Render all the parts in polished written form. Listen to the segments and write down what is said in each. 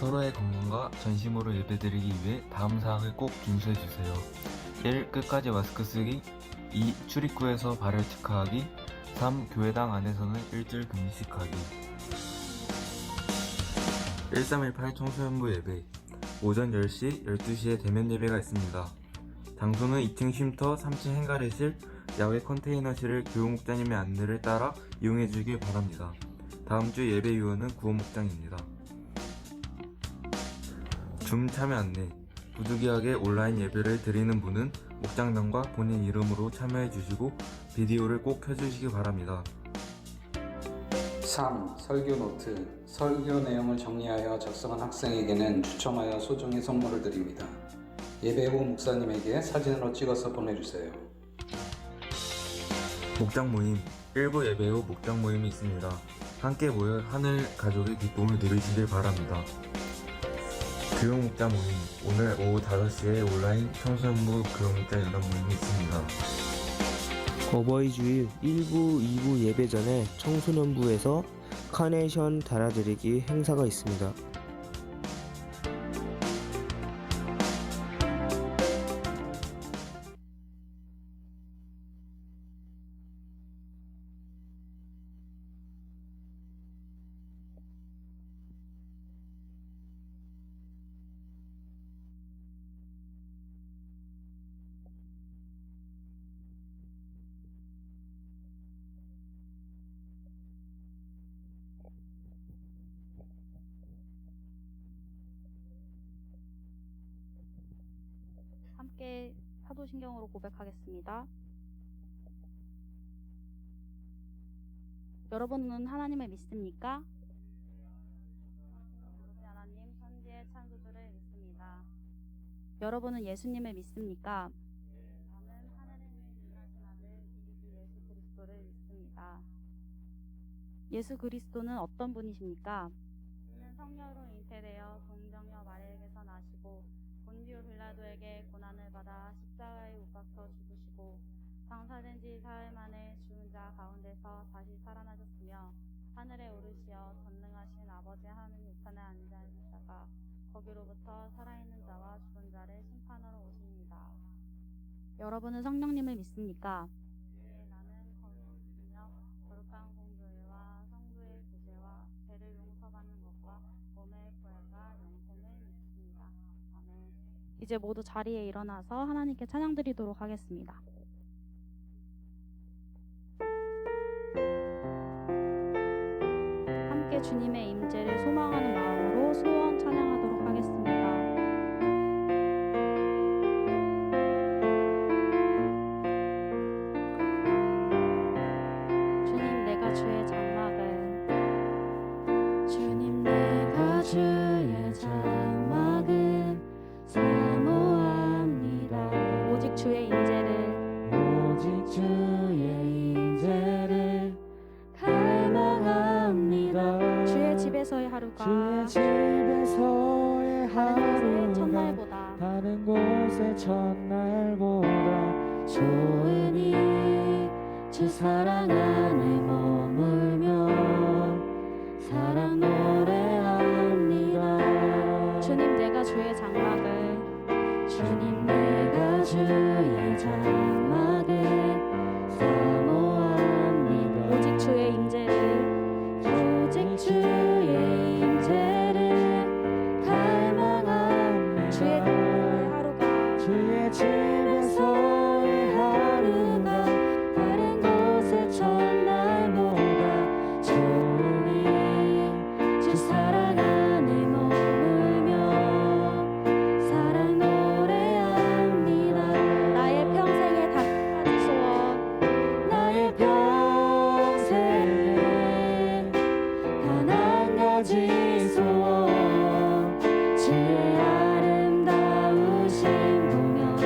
서로의 건강과 전심으로 예배드리기 위해 다음 사항을 꼭 준수해 주세요. 1. 끝까지 마스크 쓰기. 2. 출입구에서 발을 체크하기. 3. 교회당 안에서는 일주일 금식하기. 1318 청소년부 예배. 오전 10시, 12시에 대면 예배가 있습니다. 장소는 2층 쉼터, 3층 행가래실, 야외 컨테이너실을 교육목장님의 안내를 따라 이용해 주길 바랍니다. 다음 주 예배 유언은 구원목장입니다. 줌 참여 안내. 부득이하게 온라인 예배를 드리는 분은 목장명과 본인 이름으로 참여해 주시고 비디오를 꼭 켜주시기 바랍니다. 3. 설교 노트. 설교 내용을 정리하여 작성한 학생에게는 추첨하여 소정의 선물을 드립니다. 예배 후 목사님에게 사진으로 찍어서 보내주세요. 목장 모임. 1부 예배 후 목장 모임이 있습니다. 함께 모여 하늘 가족의 기쁨을 누리시길 바랍니다. 교육목장 모임. 오늘 오후 5시에 온라인 청소년부 교육목장 연합 모임이 있습니다. 어버이 주일 1부, 2부 예배 전에 청소년부에서 카네이션 달아드리기 행사가 있습니다. 함께 사도신경으로 고백하겠습니다. 여러분은 하나님을 믿습니까? 하나님 천지의 창조주를 믿습니다. 여러분은 예수님을 믿습니까? 저는 하늘에 계신 아들 예수 그리스도를 믿습니다. 예수 그리스도는 어떤 분이십니까? 그는 성령으로 잉태되어 동정녀 마리아에게서 나시고 본디오 빌라도에게 고난을 받아 십자가에 못 박혀 죽으시고 장사된 지 사흘 만에 죽은 자 가운데서 다시 살아나셨으며 하늘에 오르시어 전능하신 아버지 하나님 우편에 앉아 있다가 거기로부터 살아있는 자와 죽은 자를 심판하러 오십니다. 여러분은 성령님을 믿습니까? 네, 나는 거룩하며 거룩한 공교회와 성도의 교제와 죄를 용서받는 것과 몸의 부활과 영생을 믿습니다. 아멘. 이제 모두 자리에 일어나서 하나님께 찬양드리도록 하겠습니다. 함께 주님의 임재를 소망하는 마음으로 소원 찬양하도록 하겠습니다. 주님 내가 주의 장막을 주님 내가 주의 장막을 사모합니다. 오직 주의 인재를 오직 주의 인재를 갈망합니다. 주의 집에서의 하루가 주의 집에서의 다른 곳의 하루가 첫날보다 다른 곳의 첫날보다 좋으니 주 사랑 안에 머물며 사랑 노래합니다. 주님 내가 주의 장막을 주님 내가 주의 장막을 사모합니다. 오직 주의 임재를 오직 주의 인재를 갈망합니다. 주의 집에서의 하루가 주의 집에서의 하루가 다른 곳의 첫날보다 좋으니 주 사랑 안에 머물며 사랑 노래합니다. 나의 평생의 단 소원 나의 평생에 단 한 가지 소원 주의 아름다우신 보며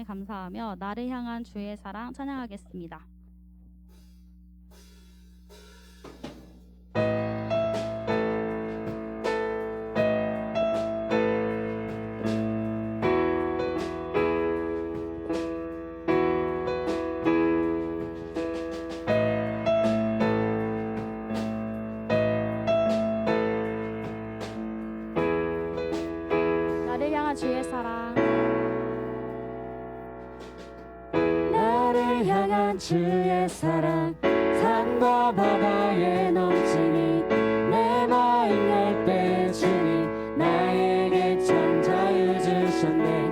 감사하며 나를 향한 주의 사랑 찬양하겠습니다. 나를 향한 주의 사랑 나를 향한 주의 사랑 산과 바다에 넘치니 내 마음 열 때 주님 나에게 참 자유 주셨네.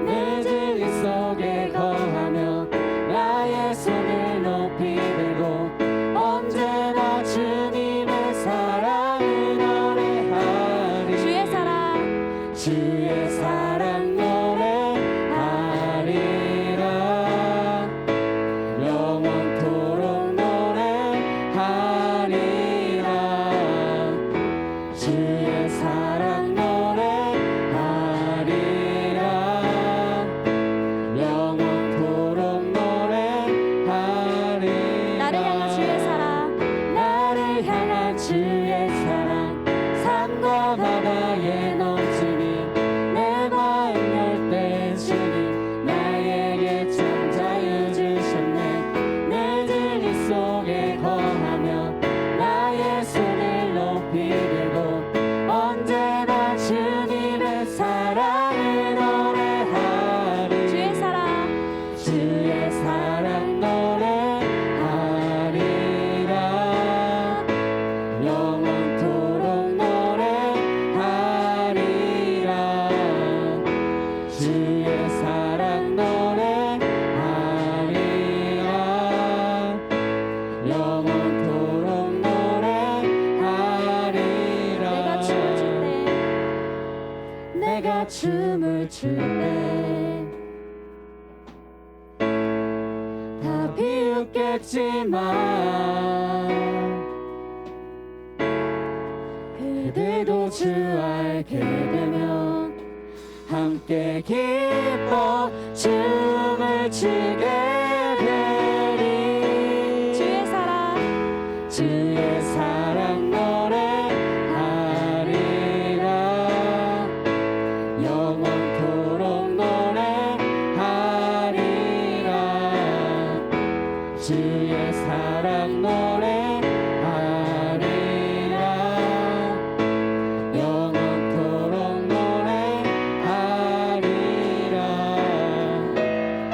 내 진리 속에 거하며 나의 손을 높이 들고 언제나 주님의 사랑을 노래하리. 주의 사랑 주의 사랑 노래하리라. 영원토록 노래하리라. 주의 사랑 노래하리라. 영원토록 노래하리라. 나를 향한 주의 사랑 나를 향한 주의 사랑 산과 바다에 넘치니 내 마음 열 때 주님 나에게 참 자유 주셨네. 내 진리 속에 거하며 나의 손을 높이 들고 언제나 주님의 사랑을 노래하리. 주의 사랑 주의 사랑 노래하리라. 영원토록 노래하리라. 주의 사랑 노래하리라. 영원토록 노래하리라. 내가 춤을 출 때 내가 춤을 출 때 다 비웃겠지만 그대도 주 알게 되면 함께 기뻐 춤을 추게 되리. 주의 사랑 주의 사랑 노래하리라. 영원토록 노래하리라. 주의 사랑 노래하리라. 영원토록 노래하리라.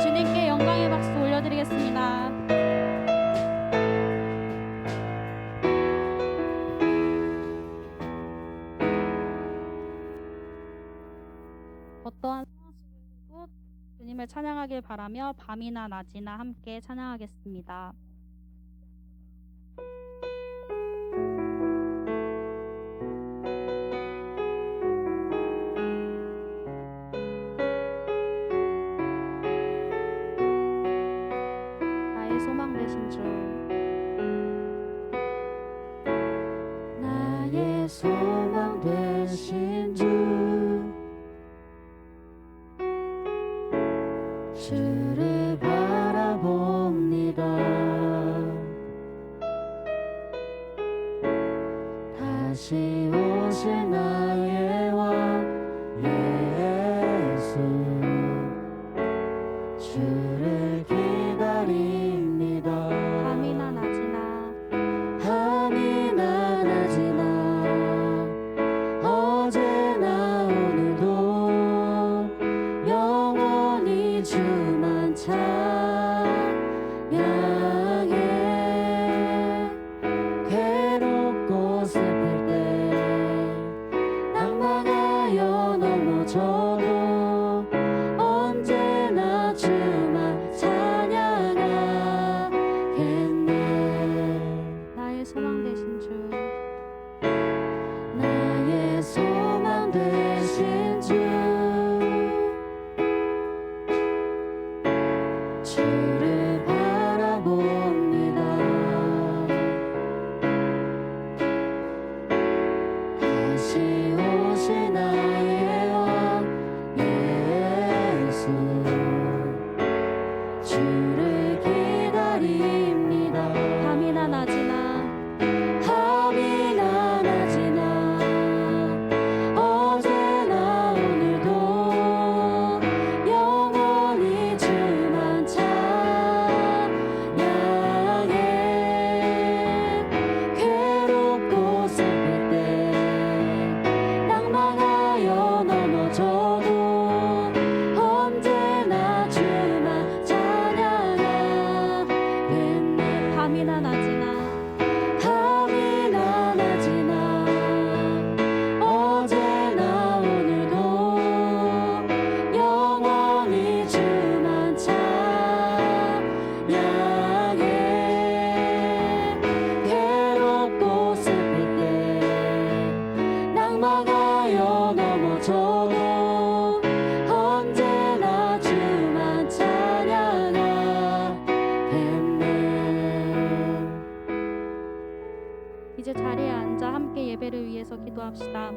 주님께 영광의 박수 올려드리겠습니다. 어떠한 상황 속에서도 주님을 찬양하길 바라며 밤이나 낮이나 함께 찬양하겠습니다. 나의 소망 되신 주 나의 소망 되신 주 주를 바라봅니다. 다시 오실 나의 왕 예수 주를 기다립니다. 밤이나 낮이나 밤이나 낮이나 어제 주를 기다립니다. 밤이나 낮이나 밤이나 낮이나 어제나 오늘도 영원히 주만 찬양해. 괴롭고 슬플 때 낭망하여 넘어져도 언제나 주만 찬양하겠네. 밤이나 낮이나 밤이나 낮이나 어제나 오늘도 영원히 주만 찬양해. 괴롭고 슬플 때 낭망하여 넘어져도 언제나 주만 찬양하겠네. 이제 자리에 앉아 함께 예배를 위해서 기도합시다.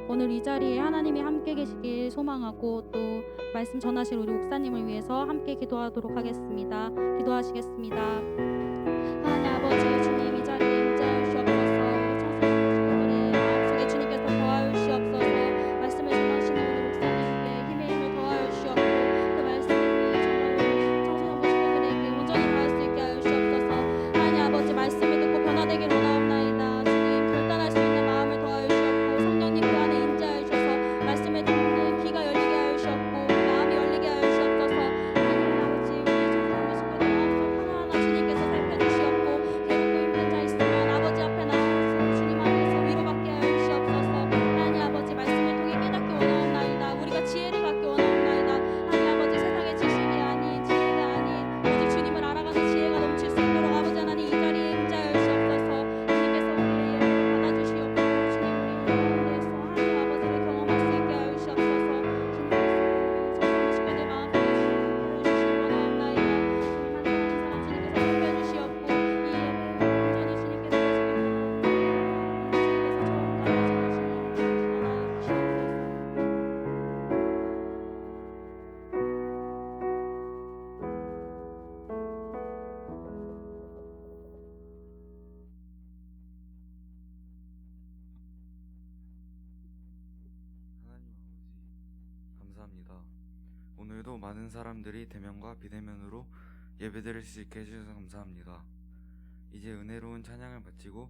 오늘 이 자리에 하나님이 함께 계시길 소망하고 또 말씀 전하실 우리 목사님을 위해서 함께 기도하도록 하겠습니다. 기도하시겠습니다. 하나님 아버지 주님 이 자리에 임재하여 주옵소서. 우리 청소년 식구들의 마음속에 주님께서 더하여 주시옵소서. 말씀을 전하시는 우리 목사님께 힘의 힘을 더하여 주시옵고 그 말씀이 정말로 청소년 식구들에게 온전히 닿을 수 있게 하여 주시옵소서. 하나님 아버지 말씀을 듣고 변화되길 원하옵나이다. 주님 결단할 수 있는 마음을 더하여 주시옵고 성령님 그 안에 임재하여 주셔서 말씀을 듣는 귀가 열리게 하여 주시옵고 그 마음이 열리게 하여 주시옵소서. 하나님 아버지 우리 청소년 식구들 마음속 하나하나 주님께서 살펴주시옵고 괴롭고 힘든 자 있으면 아버지 앞에 나와서 주님 안에서 위로받게 하여 주시옵소서. 하나님 아버지 말씀을 통해 깨닫기 원하옵나이다. 우리가 지혜를 받기 원하옵나이다. 하나님 아버지 세상의 지식이 아닌 지혜가 아닌 오직 주님을 알아가는 지혜가 넘칠 수 있도록 아버지 하나님 이 자리에 임재하여 주시옵소서. 주님께서 우리의 예배를 받아주시옵고 주님 우리 가운데에서 하나님 아버지를 경험할 수 있게 하여 주시옵소서. 주님께서 우리 청소년 식구들 마음속에 주님을 보여주시기 원하옵나이다. 주님 한 사람 한 사람 주님께서 살펴주시옵고 이 예배를 온전히 주님께서 지금 주님께서 처음과 마지막을 주님께서 주시옵소서. 하나님 아버지, 감사합니다. 오늘도 많은 사람들이 대면과 비대면으로 예배드릴 수 있게 해주셔서 감사합니다. 이제 은혜로운 찬양을 마치고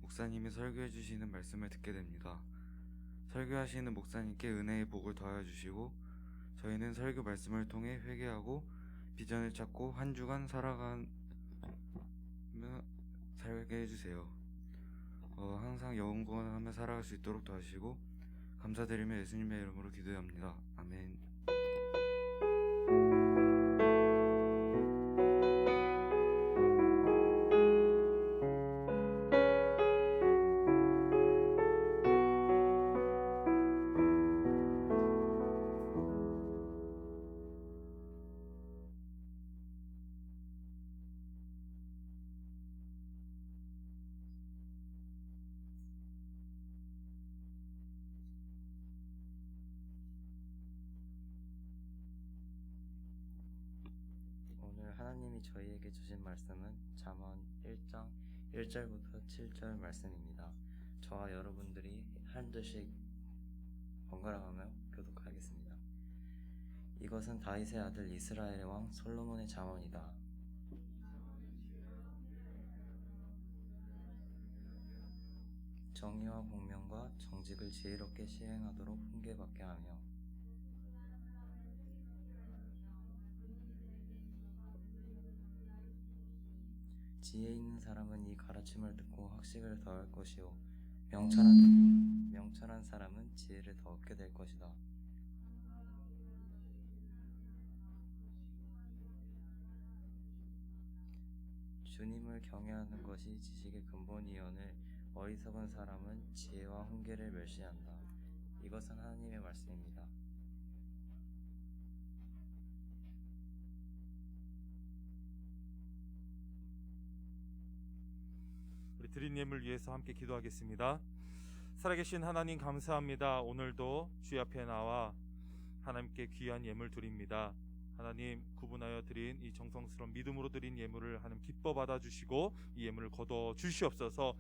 목사님이 설교해 주시는 말씀을 듣게 됩니다. 설교하시는 목사님께 은혜의 복을 더하여 주시고 저희는 설교 말씀을 통해 회개하고 비전을 찾고 한 주간 살아가며 살게 해주세요. 항상 영원하며 살아갈 수 있도록 도와주시고 감사드리며 예수님의 이름으로 기도합니다. 아멘. 오늘 하나님이 저희에게 주신 말씀은 잠언 1장 1절부터 7절 말씀입니다. 저와 여러분들이 한 절씩 번갈아가며 교독하겠습니다. 이것은 다윗의 아들 이스라엘의 왕 솔로몬의 잠언이다. 정의와 공명과 정직을 지혜롭게 시행하도록 훈계받게 하며 지혜 있는 사람은 이 가르침을 듣고 학식을 더할 것이요 명철한 사람은 지혜를 더 얻게 될 것이다. 주님을 경외하는 것이 지식의 근본이오늘 어리석은 사람은 지혜와 훈계를 멸시한다. 이것은 하나님의 말씀입니다. 우리 드린 예물 위해서 함께 기도하겠습니다. 살아계신 하나님 감사합니다. 오늘도 주의 앞에 나와 하나님께 귀한 예물 드립니다. 하나님 구분하여 드린 이 정성스러운 믿음으로 드린 예물을 하나님 기뻐 받아주시고 이 예물을 거둬 주시옵소서.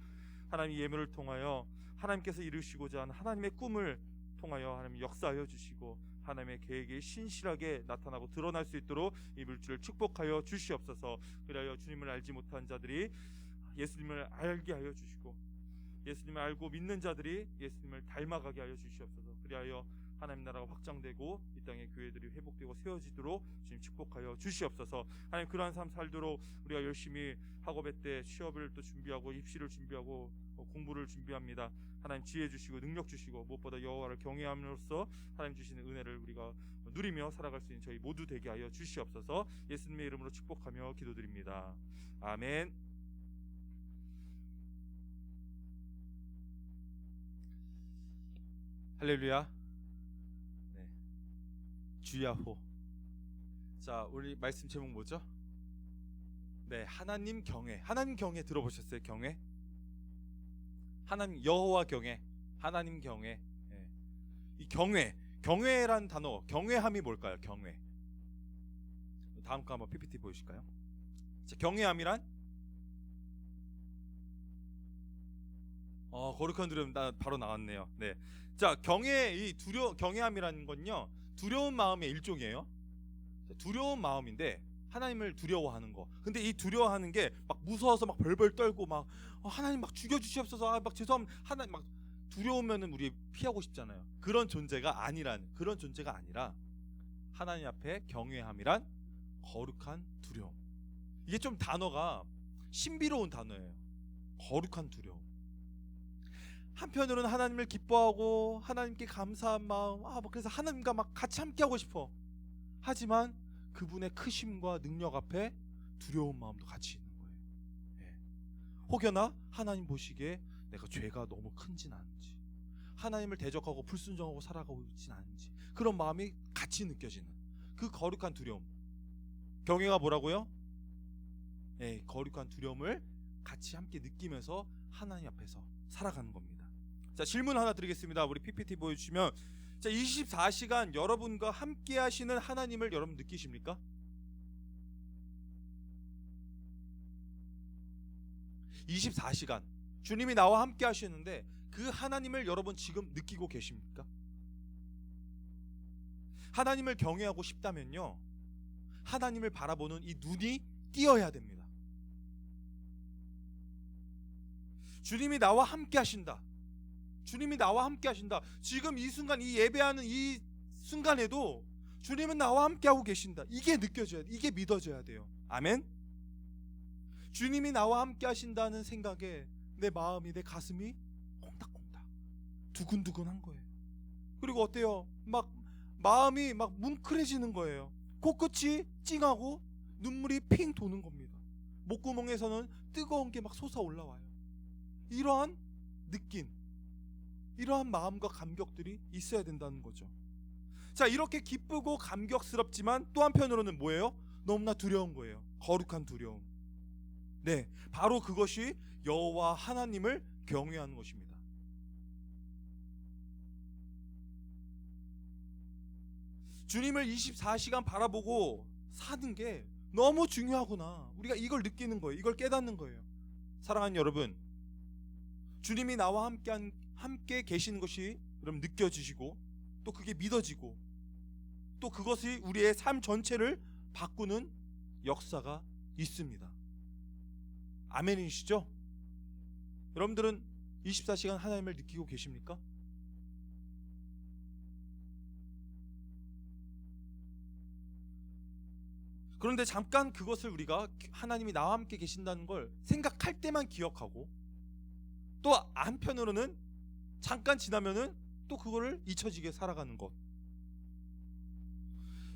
하나님 이 예물을 통하여 하나님께서 이루시고자 하는 하나님의 꿈을 통하여 하나님 역사하여 주시고 하나님의 계획이 신실하게 나타나고 드러날 수 있도록 이 물질을 축복하여 주시옵소서. 그리하여 주님을 알지 못한 자들이 예수님을 알게 하여 주시고 예수님을 알고 믿는 자들이 예수님을 닮아가게 하여 주시옵소서. 그리하여 하나님 나라가 확장되고 이 땅의 교회들이 회복되고 세워지도록 주님 축복하여 주시옵소서. 하나님 그러한 삶 살도록 우리가 열심히 학업의 때 취업을 또 준비하고 입시를 준비하고 공부를 준비합니다. 하나님 지혜 주시고 능력 주시고 무엇보다 여호와를 경외함으로써 하나님 주시는 은혜를 우리가 누리며 살아갈 수 있는 저희 모두 되게 하여 주시옵소서. 예수님의 이름으로 축복하며 기도드립니다. 아멘. 할렐루야. 네. 주야호. 자, 우리 말씀 제목 뭐죠? 네, 하나님 경외. 하나님 경외 들어보셨어요? 경외? 하나님 여호와 경외, 하나님 경외. 네. 이 경외란 단어, 경외함이 뭘까요? 경외. 다음 거 한번 PPT 보여주실까요? 자, 경외함이란 거룩한 두려움. 바로 나왔네요. 네. 자, 경외함이라는 건요, 두려운 마음의 일종이에요. 두려운 마음인데 하나님을 두려워하는 거. 근데 이 두려워하는 게 막 무서워서 막 벌벌 떨고 막 하나님 막 죽여주시옵소서, 막 죄송합니다, 하나님 막 두려우면은 우리 피하고 싶잖아요. 그런 존재가 아니라 하나님 앞에 경외함이란 거룩한 두려움. 이게 좀 단어가 신비로운 단어예요. 거룩한 두려움. 한편으로는 하나님을 기뻐하고 하나님께 감사한 마음, 그래서 하나님과 막 같이 함께하고 싶어. 하지만 그분의 크심과 능력 앞에 두려운 마음도 같이 있는 거예요. 예. 혹여나 하나님 보시기에 내가 죄가 너무 큰진 않은지, 하나님을 대적하고 불순종하고 살아가고 있진 않은지, 그런 마음이 같이 느껴지는 그 거룩한 두려움. 경외가 뭐라고요? 예, 거룩한 두려움을 같이 함께 느끼면서 하나님 앞에서 살아가는 겁니다. 자, 질문 하나 드리겠습니다. 우리 PPT 보여주시면, 자, 24시간 여러분과 함께 하시는 하나님을 여러분 느끼십니까? 24시간 주님이 나와 함께 하시는데 그 하나님을 여러분 지금 느끼고 계십니까? 하나님을 경외하고 싶다면요, 하나님을 바라보는 이 눈이 띄어야 됩니다. 주님이 나와 함께 하신다. 주님이 나와 함께 하신다. 지금 이 순간, 이 예배하는 이 순간에도 주님은 나와 함께 하고 계신다. 이게 느껴져야 돼. 이게 믿어져야 돼요. 아멘. 주님이 나와 함께 하신다는 생각에 내 마음이, 내 가슴이 콩닥콩닥 두근두근한 거예요. 그리고 어때요? 막 마음이 막 뭉클해지는 거예요. 코끝이 찡하고 눈물이 핑 도는 겁니다. 목구멍에서는 뜨거운 게 막 솟아 올라와요. 이러한 느낌, 이러한 마음과 감격들이 있어야 된다는 거죠. 자, 이렇게 기쁘고 감격스럽지만 또 한편으로는 뭐예요? 너무나 두려운 거예요. 거룩한 두려움. 네, 바로 그것이 여호와 하나님을 경외하는 것입니다. 주님을 24시간 바라보고 사는 게 너무 중요하구나. 우리가 이걸 느끼는 거예요. 이걸 깨닫는 거예요. 사랑하는 여러분, 주님이 나와 함께 계시는 것이 여러분 느껴지시고, 또 그게 믿어지고, 또 그것이 우리의 삶 전체를 바꾸는 역사가 있습니다. 아멘이시죠? 여러분들은 24시간 하나님을 느끼고 계십니까? 그런데 잠깐 그것을 우리가 하나님이 나와 함께 계신다는 걸 생각할 때만 기억하고, 또 한편으로는 잠깐 지나면은 또 그거를 잊혀지게 살아가는 것.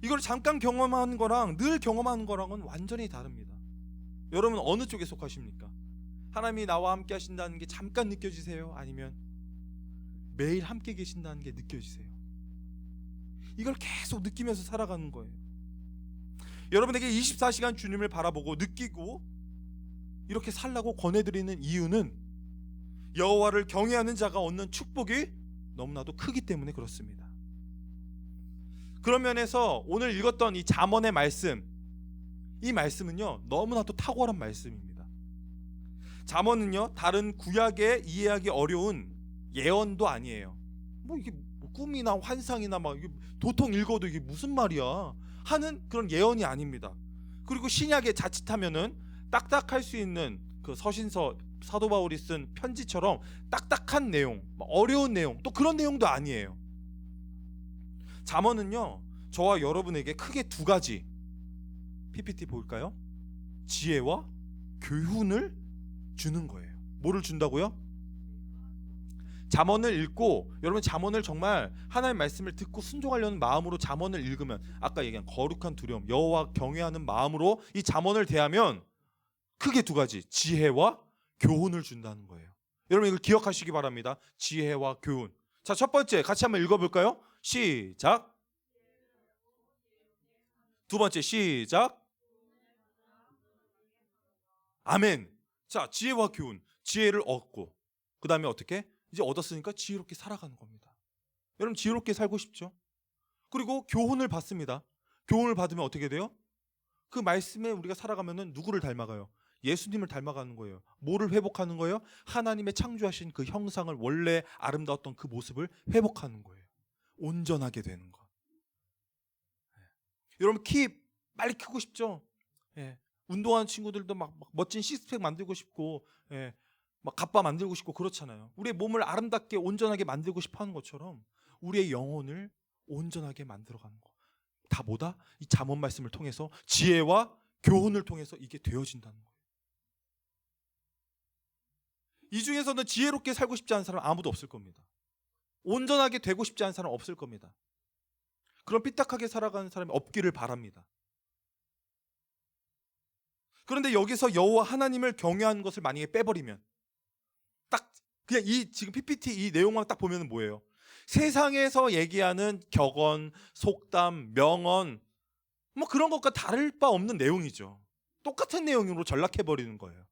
이걸 잠깐 경험하는 거랑 늘 경험하는 거랑은 완전히 다릅니다. 여러분 어느 쪽에 속하십니까? 하나님이 나와 함께 하신다는 게 잠깐 느껴지세요? 아니면 매일 함께 계신다는 게 느껴지세요? 이걸 계속 느끼면서 살아가는 거예요. 여러분에게 24시간 주님을 바라보고 느끼고 이렇게 살라고 권해드리는 이유는 여호와를 경외하는 자가 얻는 축복이 너무나도 크기 때문에 그렇습니다. 그런 면에서 오늘 읽었던 이 잠언의 말씀, 이 말씀은요 너무나도 탁월한 말씀입니다. 잠언은요 다른 구약에 이해하기 어려운 예언도 아니에요. 뭐 이게 뭐 꿈이나 환상이나 막 이게 도통 읽어도 이게 무슨 말이야 하는 그런 예언이 아닙니다. 그리고 신약에 자칫하면은 딱딱할 수 있는 그 서신서 사도 바울이 쓴 편지처럼 딱딱한 내용, 어려운 내용, 또 그런 내용도 아니에요. 잠언은요 저와 여러분에게 크게 두 가지, PPT 볼까요? 지혜와 교훈을 주는 거예요. 뭐를 준다고요? 잠언을 읽고, 여러분 잠언을 정말 하나님의 말씀을 듣고 순종하려는 마음으로 잠언을 읽으면, 아까 얘기한 거룩한 두려움, 여호와 경외하는 마음으로 이 잠언을 대하면 크게 두 가지, 지혜와 교훈을 준다는 거예요. 여러분 이걸 기억하시기 바랍니다. 지혜와 교훈. 자, 첫 번째 같이 한번 읽어볼까요? 시작. 두 번째 시작. 아멘. 자, 지혜와 교훈, 지혜를 얻고 그 다음에 어떻게? 이제 얻었으니까 지혜롭게 살아가는 겁니다. 여러분 지혜롭게 살고 싶죠? 그리고 교훈을 받습니다. 교훈을 받으면 어떻게 돼요? 그 말씀에 우리가 살아가면은 누구를 닮아가요? 예수님을 닮아가는 거예요. 뭐를 회복하는 거예요? 하나님의 창조하신 그 형상을, 원래 아름다웠던 그 모습을 회복하는 거예요. 온전하게 되는 거. 여러분 키 빨리 크고 싶죠? 예. 운동하는 친구들도 막 멋진 시스팩 만들고 싶고, 예. 막 갑바 만들고 싶고 그렇잖아요. 우리의 몸을 아름답게 온전하게 만들고 싶어 하는 것처럼 우리의 영혼을 온전하게 만들어가는 거. 다 뭐다? 이 잠언 말씀을 통해서, 지혜와 교훈을 통해서 이게 되어진다는 거예요. 이 중에서는 지혜롭게 살고 싶지 않은 사람 아무도 없을 겁니다. 온전하게 되고 싶지 않은 사람 없을 겁니다. 그런 삐딱하게 살아가는 사람이 없기를 바랍니다. 그런데 여기서 여호와 하나님을 경외하는 것을 만약에 빼버리면, 딱 그냥 이 지금 PPT 이 내용만 딱 보면 뭐예요? 세상에서 얘기하는 격언, 속담, 명언, 뭐 그런 것과 다를 바 없는 내용이죠. 똑같은 내용으로 전락해버리는 거예요.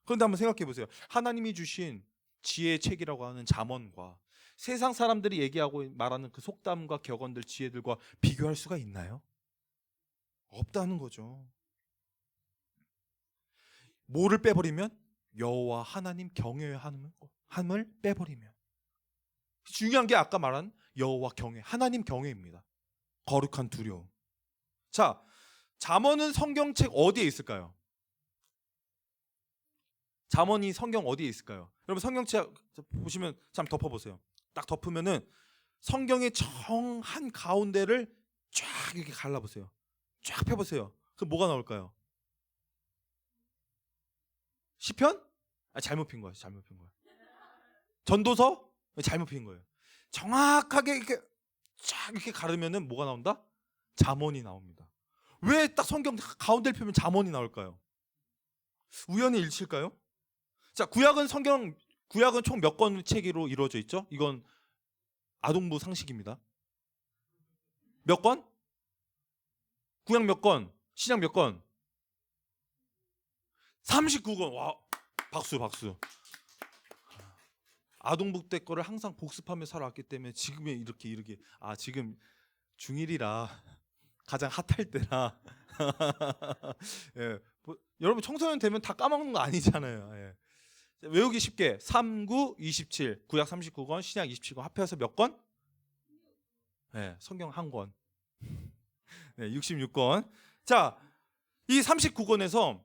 그런데 한번 생각해 보세요. 하나님이 주신 지혜의 책이라고 하는 잠언과 세상 사람들이 얘기하고 말하는 그 속담과 격언들, 지혜들과 비교할 수가 있나요? 없다는 거죠. 뭐를 빼버리면? 여호와 하나님 경외함을 빼버리면. 중요한 게 아까 말한 여호와 경외, 하나님 경외입니다. 거룩한 두려움. 자, 잠언은 성경책 어디에 있을까요? 잠언이 성경 어디에 있을까요? 여러분 성경책 보시면 참 덮어보세요. 딱 덮으면은 성경의 정한 가운데를 쫙 이렇게 갈라보세요. 쫙 펴보세요. 그럼 뭐가 나올까요? 시편? 잘못 핀 거예요. 잘못 핀 거예요. 전도서? 잘못 핀 거예요. 정확하게 이렇게 쫙 이렇게 가르면은 뭐가 나온다? 잠언이 나옵니다. 왜 딱 성경 가운데를 펴면 잠언이 나올까요? 우연히 일치일까요? 자, 구약은 총 몇 권 책으로 이루어져 있죠? 이건 아동부 상식입니다. 몇 권? 구약 몇 권? 신약 몇 권? 39권. 와, 박수. 아동부 때 거를 항상 복습하며 살아왔기 때문에 지금에 이렇게 지금 중1이라 가장 핫할 때라. 예, 여러분 청소년 되면 다 까먹는 거 아니잖아요. 예. 외우기 쉽게 3, 9, 27 구약 39권, 신약 27권 합해서 몇 권? 네, 성경 한 권. 네, 66권. 자, 이 39권에서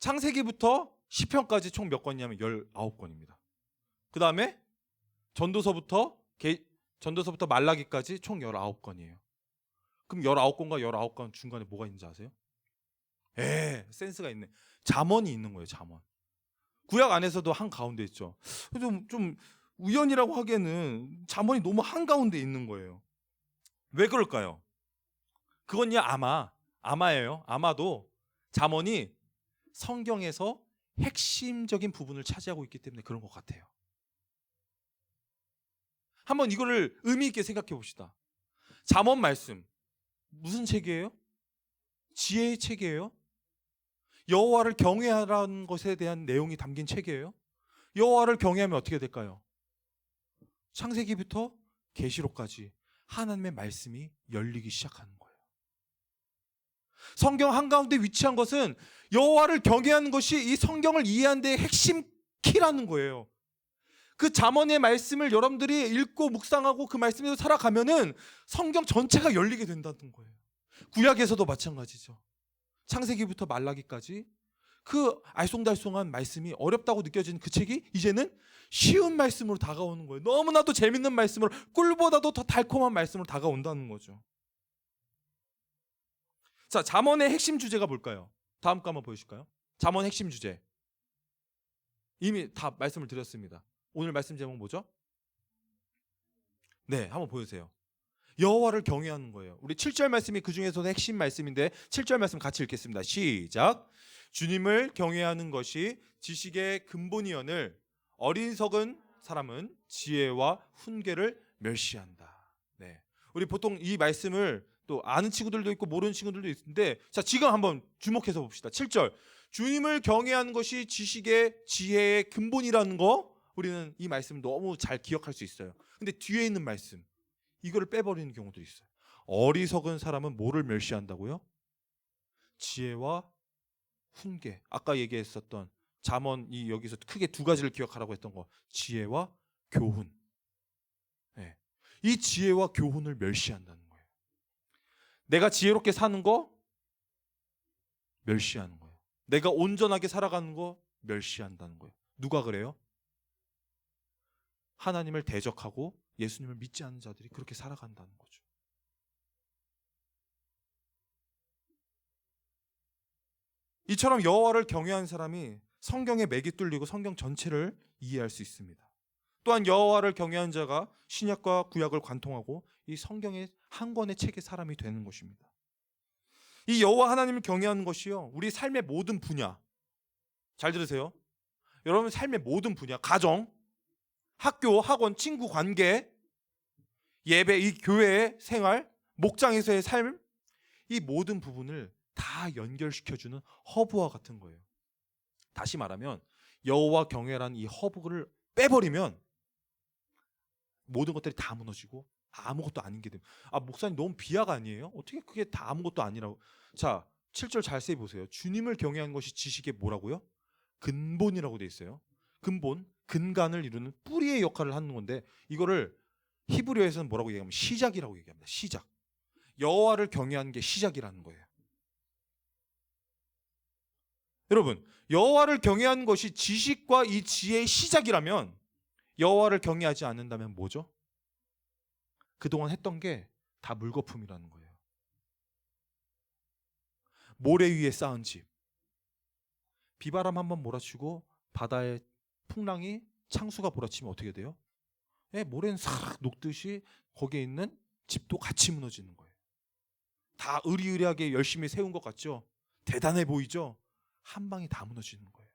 창세기부터 시편까지 총 몇 권이냐면 19권입니다. 그 다음에 전도서부터 말라기까지 총 19권이에요. 그럼 19권과 19권 중간에 뭐가 있는지 아세요? 센스가 있네. 잠언이 있는 거예요. 잠언. 구약 안에서도 한가운데 있죠. 좀 우연이라고 하기에는 잠언이 너무 한가운데 있는 거예요. 왜 그럴까요? 그건요 아마예요. 아마도 잠언이 성경에서 핵심적인 부분을 차지하고 있기 때문에 그런 것 같아요. 한번 이거를 의미 있게 생각해 봅시다. 잠언 말씀 무슨 책이에요? 지혜의 책이에요? 여호와를 경외하라는 것에 대한 내용이 담긴 책이에요. 여호와를 경외하면 어떻게 될까요? 창세기부터 계시록까지 하나님의 말씀이 열리기 시작하는 거예요. 성경 한가운데 위치한 것은 여호와를 경외하는 것이 이 성경을 이해하는 데 핵심 키라는 거예요. 그 잠언의 말씀을 여러분들이 읽고 묵상하고 그 말씀대로 살아가면은 성경 전체가 열리게 된다는 거예요. 구약에서도 마찬가지죠. 창세기부터 말라기까지 그 알쏭달쏭한 말씀이 어렵다고 느껴지는 그 책이 이제는 쉬운 말씀으로 다가오는 거예요. 너무나도 재밌는 말씀으로, 꿀보다도 더 달콤한 말씀으로 다가온다는 거죠. 자, 잠언의 핵심 주제가 뭘까요? 다음 거 한번 보여주실까요? 잠언 핵심 주제. 이미 다 말씀을 드렸습니다. 오늘 말씀 제목 뭐죠? 네, 한번 보여주세요. 여호와를 경외하는 거예요. 우리 7절 말씀이 그 중에서도 핵심 말씀인데 7절 말씀 같이 읽겠습니다. 시작. 주님을 경외하는 것이 지식의 근본이언을 어리석은 사람은 지혜와 훈계를 멸시한다. 네, 우리 보통 이 말씀을 또 아는 친구들도 있고 모르는 친구들도 있는데, 자, 지금 한번 주목해서 봅시다. 7절. 주님을 경외하는 것이 지혜의 근본이라는 거, 우리는 이 말씀을 너무 잘 기억할 수 있어요. 근데 뒤에 있는 말씀, 이거를 빼버리는 경우도 있어요. 어리석은 사람은 뭐를 멸시한다고요? 지혜와 훈계. 아까 얘기했었던 잠언이 여기서 크게 두 가지를 기억하라고 했던 거, 지혜와 교훈. 네. 이 지혜와 교훈을 멸시한다는 거예요. 내가 지혜롭게 사는 거 멸시하는 거예요. 내가 온전하게 살아가는 거 멸시한다는 거예요. 누가 그래요? 하나님을 대적하고 예수님을 믿지 않는 자들이 그렇게 살아간다는 거죠. 이처럼 여호와를 경외하는 사람이 성경에 맥이 뚫리고 성경 전체를 이해할 수 있습니다. 또한 여호와를 경외하는 자가 신약과 구약을 관통하고 이 성경의 한 권의 책의 사람이 되는 것입니다. 이 여호와 하나님을 경외하는 것이요, 우리 삶의 모든 분야, 잘 들으세요. 여러분 삶의 모든 분야, 가정, 학교, 학원, 친구 관계, 예배, 이 교회의 생활, 목장에서의 삶, 이 모든 부분을 다 연결시켜주는 허브와 같은 거예요. 다시 말하면 여호와 경외라는 이 허브를 빼버리면 모든 것들이 다 무너지고 아무것도 아닌 게 됩니다. 아, 목사님 너무 비하가 아니에요? 어떻게 그게 다 아무것도 아니라고. 자, 7절 자세히 보세요. 주님을 경외하는 것이 지식의 뭐라고요? 근본이라고 돼 있어요. 근본, 근간을 이루는 뿌리의 역할을 하는 건데, 이거를 히브리어에서는 뭐라고 얘기하면 시작이라고 얘기합니다. 시작. 여호와를 경외하는 게 시작이라는 거예요. 여러분, 여호와를 경외하는 것이 지식과 이 지혜의 시작이라면 여호와를 경외하지 않는다면 뭐죠? 그동안 했던 게 다 물거품이라는 거예요. 모래 위에 쌓은 집. 비바람 한번 몰아치고 바다의 풍랑이 창수가 몰아치면 어떻게 돼요? 모래는 싹 녹듯이 거기에 있는 집도 같이 무너지는 거예요. 다 의리의리하게 열심히 세운 것 같죠? 대단해 보이죠? 한 방에 다 무너지는 거예요.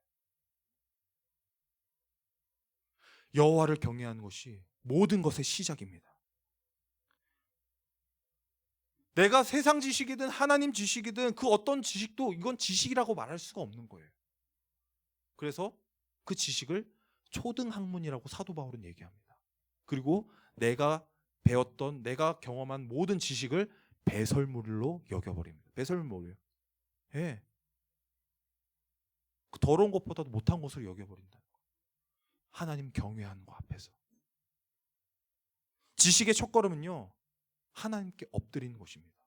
여호와를 경외하는 것이 모든 것의 시작입니다. 내가 세상 지식이든 하나님 지식이든 그 어떤 지식도 이건 지식이라고 말할 수가 없는 거예요. 그래서 그 지식을 초등학문이라고 사도 바울은 얘기합니다. 그리고 내가 배웠던, 내가 경험한 모든 지식을 배설물로 여겨버립니다. 배설물이에요. 예. 그 더러운 것보다도 못한 것을 여겨버린다. 하나님 경외하는 것 앞에서. 지식의 첫걸음은요, 하나님께 엎드리는 것입니다.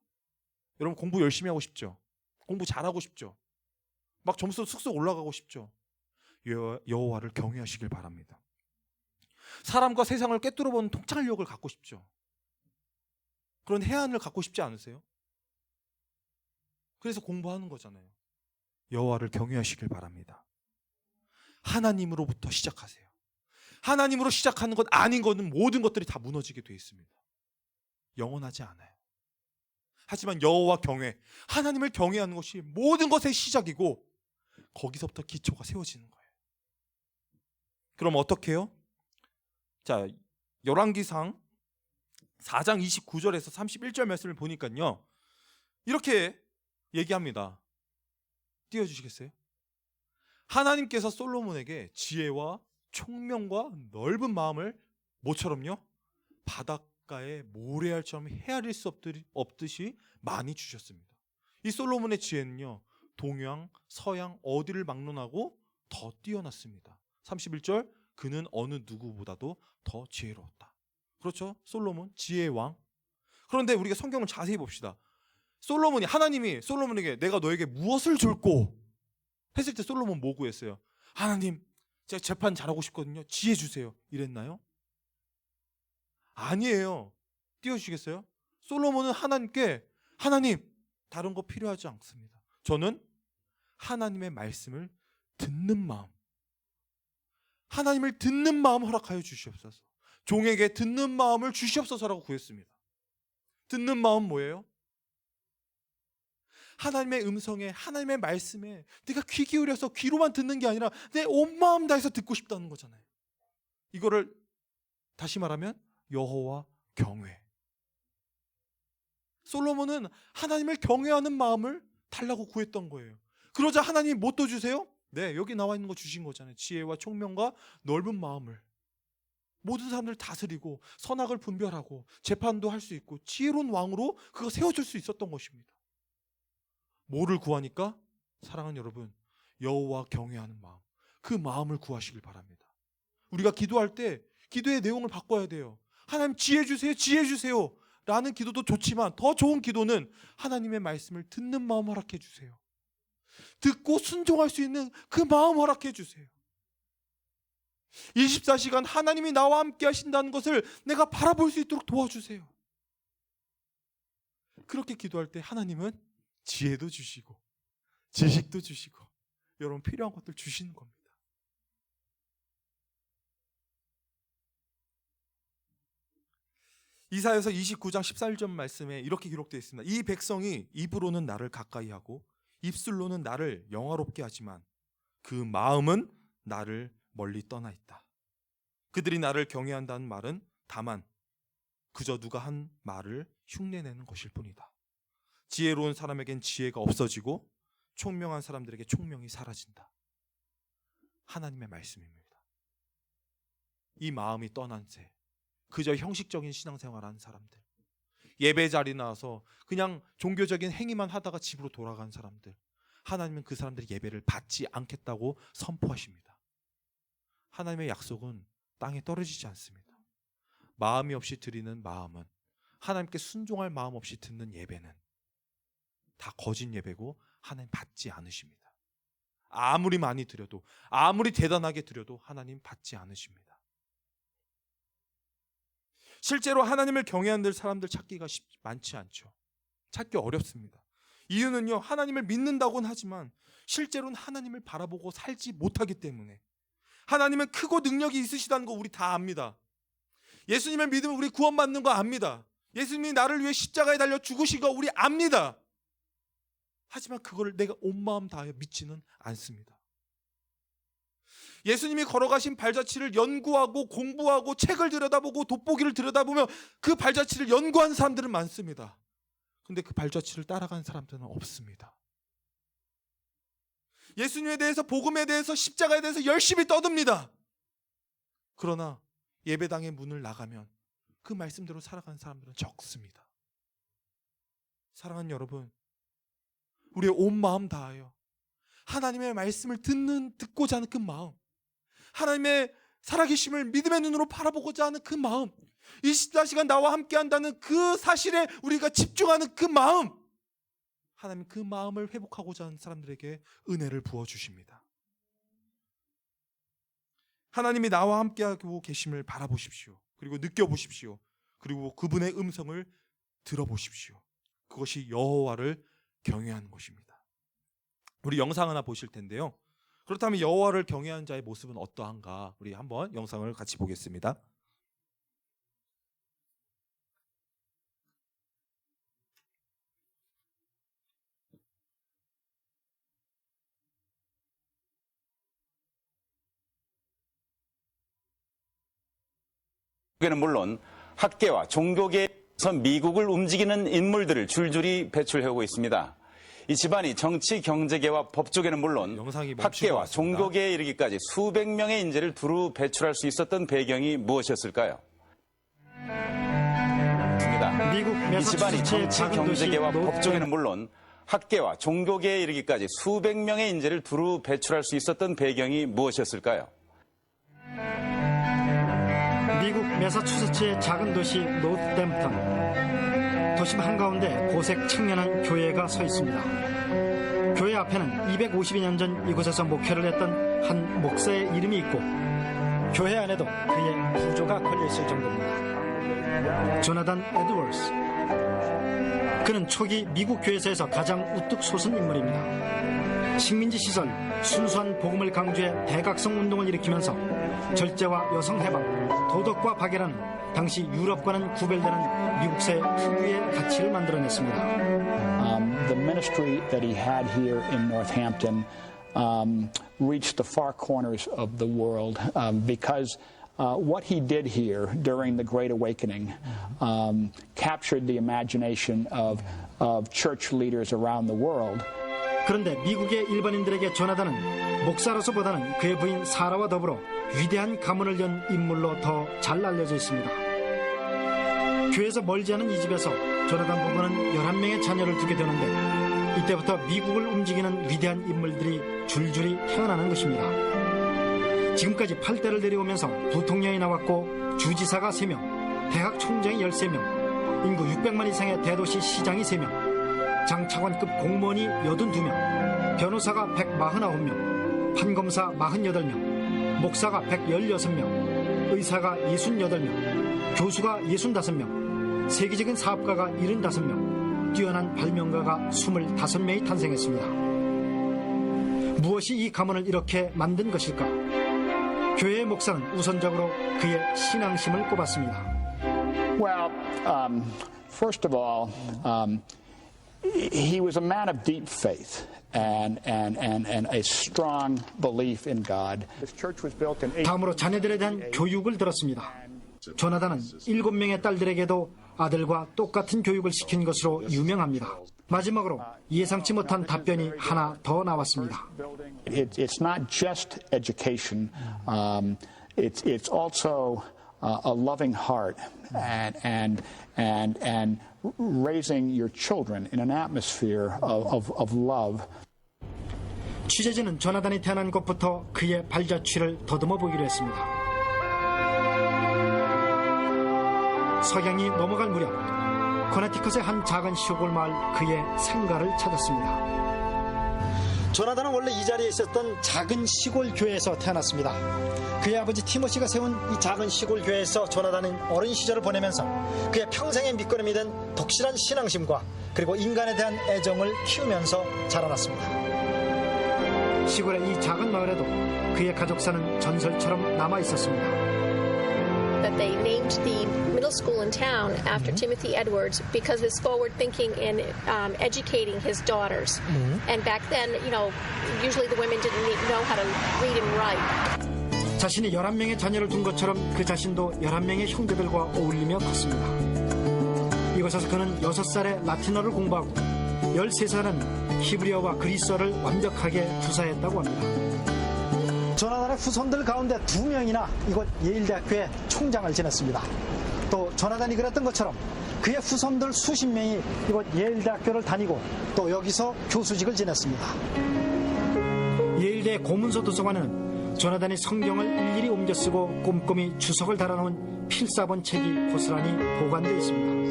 여러분 공부 열심히 하고 싶죠? 공부 잘하고 싶죠? 막 점수 쑥쑥 올라가고 싶죠? 여호와를 경외하시길 바랍니다. 사람과 세상을 꿰뚫어보는 통찰력을 갖고 싶죠? 그런 해안을 갖고 싶지 않으세요? 그래서 공부하는 거잖아요. 여호와를 경외하시길 바랍니다. 하나님으로부터 시작하세요. 하나님으로 시작하는 것 아닌 것은 모든 것들이 다 무너지게 돼 있습니다. 영원하지 않아요. 하지만 여호와 경외, 하나님을 경외하는 것이 모든 것의 시작이고 거기서부터 기초가 세워지는 거예요. 그럼 어떻게 해요? 자, 열왕기상 4장 29절에서 31절 말씀을 보니까요, 이렇게 얘기합니다. 띄워주시겠어요? 하나님께서 솔로몬에게 지혜와 총명과 넓은 마음을 뭐처럼요? 바닷 강가에 모래알처럼 헤아릴 수 없듯이 많이 주셨습니다. 이 솔로몬의 지혜는요, 동양, 서양 어디를 막론하고 더 뛰어났습니다. 31절, 그는 어느 누구보다도 더 지혜로웠다. 그렇죠? 솔로몬, 지혜의 왕. 그런데 우리가 성경을 자세히 봅시다. 하나님이 솔로몬에게 내가 너에게 무엇을 줄꼬? 했을 때 솔로몬 뭐 구했어요? 하나님, 제가 재판 잘하고 싶거든요. 지혜 주세요. 이랬나요? 아니에요. 띄워주시겠어요? 솔로몬은 하나님께, 하나님, 다른 거 필요하지 않습니다. 저는 하나님의 말씀을 듣는 마음, 하나님을 듣는 마음 허락하여 주시옵소서. 종에게 듣는 마음을 주시옵소서라고 구했습니다. 듣는 마음 뭐예요? 하나님의 음성에, 하나님의 말씀에 내가 귀 기울여서 귀로만 듣는 게 아니라 내 온 마음 다해서 듣고 싶다는 거잖아요. 이거를 다시 말하면 여호와 경외. 솔로몬은 하나님을 경외하는 마음을 달라고 구했던 거예요. 그러자 하나님 뭐 또 주세요? 네, 여기 나와 있는 거 주신 거잖아요. 지혜와 총명과 넓은 마음을. 모든 사람들을 다스리고 선악을 분별하고 재판도 할 수 있고 지혜로운 왕으로 그거 세워줄 수 있었던 것입니다. 뭐를 구하니까? 사랑하는 여러분, 여호와 경외하는 마음, 그 마음을 구하시길 바랍니다. 우리가 기도할 때 기도의 내용을 바꿔야 돼요. 하나님 지혜 주세요, 지혜 주세요 라는 기도도 좋지만 더 좋은 기도는 하나님의 말씀을 듣는 마음 허락해 주세요. 듣고 순종할 수 있는 그 마음 허락해 주세요. 24시간 하나님이 나와 함께 하신다는 것을 내가 바라볼 수 있도록 도와주세요. 그렇게 기도할 때 하나님은 지혜도 주시고 지식도 주시고 여러분 필요한 것들 주시는 겁니다. 이사야서 29장 14절 말씀에 이렇게 기록되어 있습니다. 이 백성이 입으로는 나를 가까이 하고 입술로는 나를 영화롭게 하지만 그 마음은 나를 멀리 떠나 있다. 그들이 나를 경외한다는 말은 다만 그저 누가 한 말을 흉내내는 것일 뿐이다. 지혜로운 사람에겐 지혜가 없어지고 총명한 사람들에게 총명이 사라진다. 하나님의 말씀입니다. 이 마음이 떠난 채 그저 형식적인 신앙생활하는 사람들, 예배 자리 나와서 그냥 종교적인 행위만 하다가 집으로 돌아간 사람들, 하나님은 그 사람들이 예배를 받지 않겠다고 선포하십니다. 하나님의 약속은 땅에 떨어지지 않습니다. 마음이 없이 드리는 마음은, 하나님께 순종할 마음 없이 듣는 예배는 다 거짓 예배고 하나님 받지 않으십니다. 아무리 많이 드려도, 아무리 대단하게 드려도 하나님 받지 않으십니다. 실제로 하나님을 경외하는 사람들 찾기가 많지 않죠. 찾기 어렵습니다. 이유는요, 하나님을 믿는다고는 하지만 실제로는 하나님을 바라보고 살지 못하기 때문에. 하나님은 크고 능력이 있으시다는 거 우리 다 압니다. 예수님을 믿으면 우리 구원받는 거 압니다. 예수님이 나를 위해 십자가에 달려 죽으신 거 우리 압니다. 하지만 그걸 내가 온 마음 다하여 믿지는 않습니다. 예수님이 걸어가신 발자취를 연구하고 공부하고 책을 들여다보고 돋보기를 들여다보며 그 발자취를 연구한 사람들은 많습니다. 근데 그 발자취를 따라가는 사람들은 없습니다. 예수님에 대해서, 복음에 대해서, 십자가에 대해서 열심히 떠듭니다. 그러나 예배당의 문을 나가면 그 말씀대로 살아가는 사람들은 적습니다. 사랑하는 여러분, 우리의 온 마음 다하여 하나님의 말씀을 듣고자 하는 그 마음, 하나님의 살아계심을 믿음의 눈으로 바라보고자 하는 그 마음, 24시간 나와 함께 한다는 그 사실에 우리가 집중하는 그 마음, 하나님 그 마음을 회복하고자 하는 사람들에게 은혜를 부어주십니다. 하나님이 나와 함께하고 계심을 바라보십시오. 그리고 느껴보십시오. 그리고 그분의 음성을 들어보십시오. 그것이 여호와를 경외하는 것입니다. 우리 영상 하나 보실 텐데요. 그렇다면 여호와를 경외하는 자의 모습은 어떠한가? 우리 한번 영상을 같이 보겠습니다. 는 물론 학계와 종교계에서 미국을 움직이는 인물들을 줄줄이 배출해오고 있습니다. 이 집안이 정치, 경제계와 법조계는 물론 학계와 종교계에 이르기까지 수백 명의 인재를 두루 배출할 수 있었던 배경이 무엇이었을까요? 이 집안이 정치, 경제계와 법조계는 물론 학계와 종교계에 이르기까지 수백 명의 인재를 두루 배출할 수 있었던 배경이 무엇이었을까요? 미국 매사추세츠의 작은 도시 노스댐프턴. 도심 한가운데 고색 청년한 교회가 서 있습니다. 교회 앞에는 252년 전 이곳에서 목회를 했던 한 목사의 이름이 있고 교회 안에도 그의 부조가 걸려있을 정도입니다. 조나단 에드워즈. 그는 초기 미국 교회사에서 가장 우뚝 솟은 인물입니다. 식민지 시설 순수한 복음을 강조해 대각성 운동을 일으키면서 절제와 여성 해방, 도덕과 박애라는 당시 유럽과는 구별되는 미국사의 특유의 가치를 만들어냈습니다. The ministry that he had here in Northampton reached the far corners of the world because what he did here during the Great Awakening captured the imagination of church leaders around the world. 그런데 미국의 일반인들에게 조나단은 목사로서보다는 그의 부인 사라와 더불어 위대한 가문을 연 인물로 더 잘 알려져 있습니다. 교회에서 멀지 않은 이 집에서 조나단 부부는 11명의 자녀를 두게 되는데 이때부터 미국을 움직이는 위대한 인물들이 줄줄이 태어나는 것입니다. 지금까지 8대를 내려오면서 부통령이 나왔고 주지사가 3명, 대학 총장이 13명, 인구 600만 이상의 대도시 시장이 3명, 장차관급 공무원이 82명, 변호사가 149명, 판검사 48명, 목사가 116명, 의사가 68명, 교수가 65명, 세계적인 사업가가 75명, 뛰어난 발명가가 25명이 탄생했습니다. 무엇이 이 가문을 이렇게 만든 것일까? 교회의 목사는 우선적으로 그의 신앙심을 꼽았습니다. Well, first of all, he was a man of deep faith and a strong belief in God. This church was built in 다음으로 자녀들에 대한 교육을 들었습니다. 조나단은 7명의 딸들에게도 아들과 똑같은 교육을 시킨 것으로 유명합니다. 마지막으로 예상치 못한 답변이 하나 더 나왔습니다. It's not just education. It's also a loving heart and raising your children in an atmosphere of love. 취재진은 조나단이 태어난 곳부터 그의 발자취를 더듬어 보기로 했습니다. 석양이 넘어갈 무렵 코네티컷의 한 작은 시골 마을 그의 생가를 찾았습니다. 조나단은 원래 이 자리에 있었던 작은 시골 교회에서 태어났습니다. 그의 아버지 티모시가 세운 이 작은 시골 교회에서 조나단은 어린 시절을 보내면서 그의 평생의 밑거름이 된 독실한 신앙심과 그리고 인간에 대한 애정을 키우면서 자라났습니다. 시골의 이 작은 마을에도 그의 가족사는 전설처럼 남아 있었습니다. That they named the middle school in town after Timothy Edwards because of his forward thinking in educating his daughters. And back then, usually the women didn't know how to read and write. 자신이 11명의 자녀를 둔 것처럼 그 자신도 11명의 형제들과 어울리며 컸습니다. 이곳에서 그는 6살에 라틴어를 공부하고 13살은 히브리어와 그리스어를 완벽하게 구사했다고 합니다. 조나단의 후손들 가운데 2명이나 이곳 예일대학교의 총장을 지냈습니다. 또 조나단이 그랬던 것처럼 그의 후손들 수십 명이 이곳 예일대학교를 다니고 또 여기서 교수직을 지냈습니다. 예일대 고문서 도서관에는 조나단이 성경을 일일이 옮겨 쓰고 꼼꼼히 주석을 달아놓은 필사본 책이 고스란히 보관되어 있습니다.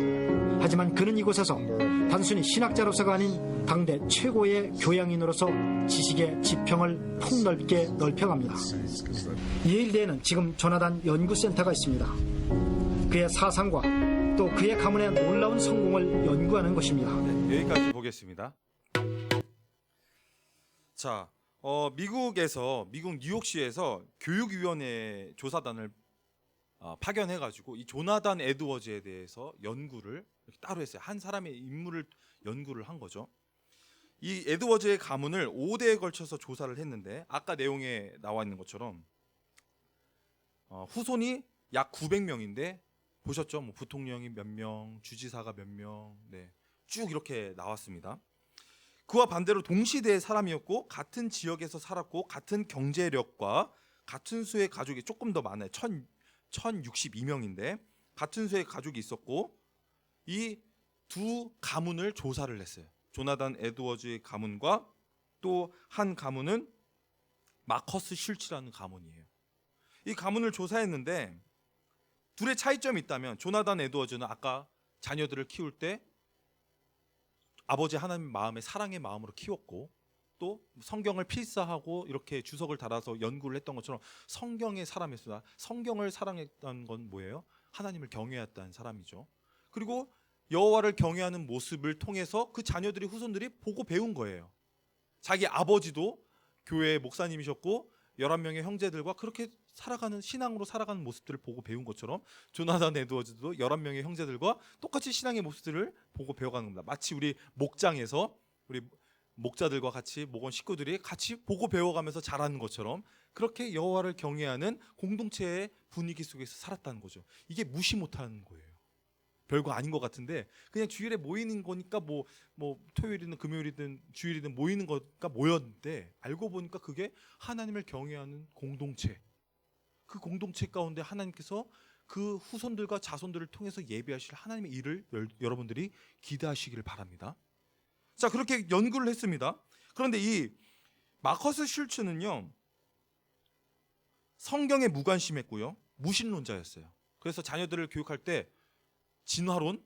하지만 그는 이곳에서 단순히 신학자로서가 아닌 당대 최고의 교양인으로서 지식의 지평을 폭넓게 넓혀갑니다. 예일대에는 지금 조나단 연구센터가 있습니다. 그의 사상과 또 그의 가문의 놀라운 성공을 연구하는 것입니다. 네, 여기까지 보겠습니다. 자, 미국 뉴욕시에서 교육위원회 조사단을 파견해가지고 이 조나단 에드워즈에 대해서 연구를 이렇게 따로 했어요. 한 사람의 인물을 연구를 한 거죠. 이 에드워즈의 가문을 5대에 걸쳐서 조사를 했는데 아까 내용에 나와 있는 것처럼 후손이 약 900명인데 보셨죠? 뭐 부통령이 몇 명, 주지사가 몇 명, 네, 쭉 이렇게 나왔습니다. 그와 반대로 동시대의 사람이었고 같은 지역에서 살았고 같은 경제력과 같은 수의 가족이 조금 더 많아요. 1062명인데 같은 수의 가족이 있었고 이 두 가문을 조사를 했어요. 조나단 에드워즈의 가문과 또 한 가문은 마커스 슐츠라는 가문이에요. 이 가문을 조사했는데 둘의 차이점이 있다면 조나단 에드워즈는 아까 자녀들을 키울 때 아버지 하나님 마음의 사랑의 마음으로 키웠고 또 성경을 필사하고 이렇게 주석을 달아서 연구를 했던 것처럼 성경의 사람이었습니다. 성경을 사랑했던 건 뭐예요? 하나님을 경외했다는 사람이죠. 그리고 여호와를 경외하는 모습을 통해서 그 자녀들이 후손들이 보고 배운 거예요. 자기 아버지도 교회 목사님이셨고 11명의 형제들과 그렇게 살아가는 신앙으로 살아가는 모습들을 보고 배운 것처럼 조나단 에드워즈도 11명의 형제들과 똑같이 신앙의 모습들을 보고 배워가는 겁니다. 마치 우리 목장에서 우리 목자들과 같이 목원 식구들이 같이 보고 배워가면서 자라는 것처럼 그렇게 여호와를 경외하는 공동체의 분위기 속에서 살았다는 거죠. 이게 무시 못하는 거예요. 별거 아닌 것 같은데 그냥 주일에 모이는 거니까 뭐 토요일이든 금요일이든 주일이든 모이는 거니까 모였는데 알고 보니까 그게 하나님을 경외하는 공동체. 그 공동체 가운데 하나님께서 그 후손들과 자손들을 통해서 예배하실 하나님의 일을 여러분들이 기대하시기를 바랍니다. 자, 그렇게 연구를 했습니다. 그런데 이 마커스 슐츠는요, 성경에 무관심했고요, 무신론자였어요. 그래서 자녀들을 교육할 때 진화론,